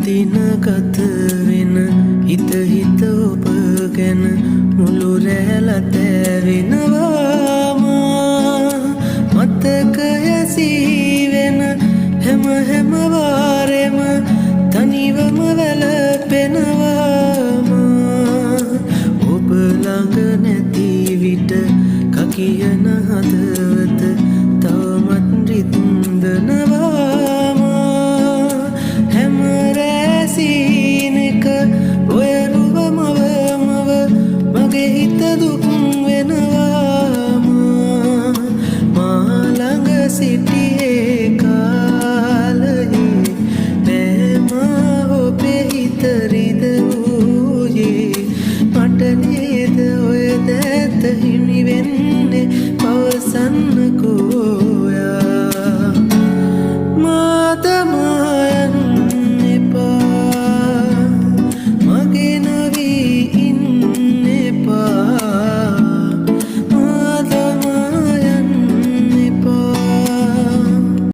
දිනගත වෙන හිත හිත ඔබ ගැන මුළු රැළත වෙනවාම මතකය සීවෙන හැම වාරෙම තනිවම වැළපෙනවාම ඔබ ළඟ නැති විට කකියන හදවත තවමත් රිද්දනවාම හැම රැසීනක ඔය රුවමව මගේ හිත දුක් වෙනවාම මා ළඟ සිටියේ කාලයේ මෑම ඔබේ හිත රිදවූයේ මට නේද ඔය දැත හිමි වෙන්නේ